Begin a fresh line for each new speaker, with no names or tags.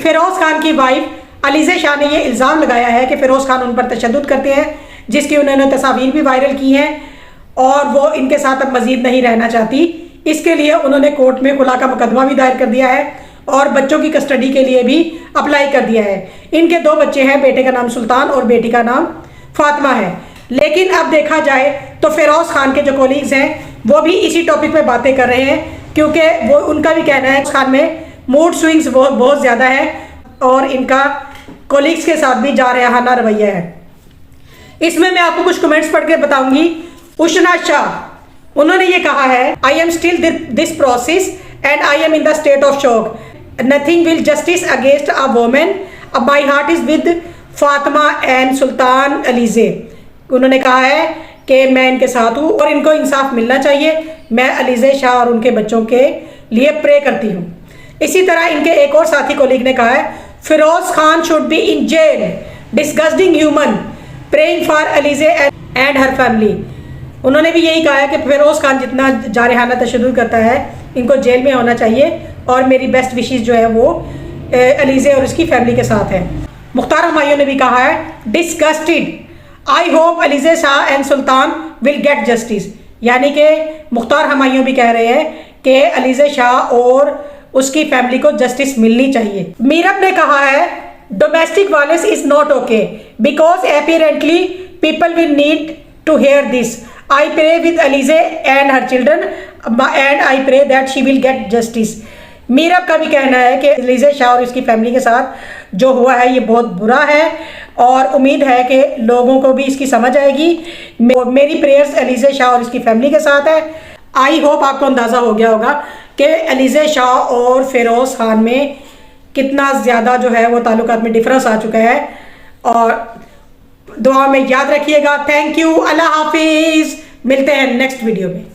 फिरोज खान की वाइफ अलीज़ा शाह ने ये इल्ज़ाम लगाया है कि फिरोज खान उन पर तशद्दुद करते हैं, जिसकी उन्होंने तस्वीर भी वायरल की हैं और वो इनके साथ अब मजीद नहीं रहना चाहती। इसके लिए उन्होंने कोर्ट में खुला का मुकदमा भी दायर कर दिया है और बच्चों की कस्टडी के लिए भी अप्लाई कर दिया है। इनके 2 बच्चे हैं, बेटे का नाम सुल्तान और बेटी का नाम फातिमा है। लेकिन अब देखा जाए तो फिरोज खान के जो कोलीग्स हैं वो भी इसी टॉपिक पे बातें कर रहे हैं, क्योंकि वो उनका भी कहना है खान में मूड स्विंग्स बहुत ज़्यादा है और इनका कोलीग्स के साथ भी जारहाना रवैया है। इसमें मैं आपको कुछ कमेंट्स पढ़ के बताऊंगी। उशना शाह, उन्होंने ये कहा है, I am still this process and I am in the state of shock, nothing will justice against a women, my heart is with Fatima and Sultan Alizeh. उन्होंने कहा है कि मैं इनके साथ हूँ और इनको इंसाफ मिलना चाहिए। मैं अलीज़े शाह और उनके बच्चों के लिए प्रे करती हूँ। इसी तरह इनके एक और साथी कोलीग ने कहा है, Feroze Khan should be in jail, disgusting human, praying for Aliza and her family. उन्होंने भी यही कहा है कि फिरोज खान जितना जारहाना तशद्दुद करता है इनको जेल में होना चाहिए और मेरी बेस्ट विशेस जो है वो अलीज़े और उसकी फैमिली के साथ है। मुख्तार हुमायूं ने भी कहा है, disgusted, I hope Alizeh Shah and sultan will get justice. यानी कि मुख्तार हुमायूं भी कह रहे हैं कि अलीज़े शाह और उसकी फैमिली को जस्टिस मिलनी चाहिए। मीरब ने कहा है, domestic violence is not okay because apparently people will need to hear this. I pray with Alizeh and her children and I pray that she will get justice. Meerab का भी कहना है कि अलीज़े शाह और उसकी फैमिली के साथ जो हुआ है ये बहुत बुरा है और उम्मीद है कि लोगों को भी इसकी समझ आएगी। मेरी प्रेयर्स अलीज़े शाह और इसकी फैमिली के साथ है। आई होप आपको अंदाज़ा हो गया होगा कि अलीज़े शाह और फिरोज खान में कितना ज़्यादा जो है वो ताल्लुकात में डिफरेंस आ चुका है। और दुआ में याद रखिएगा। थैंक यू, अल्लाह हाफिज़। मिलते हैं नेक्स्ट वीडियो में।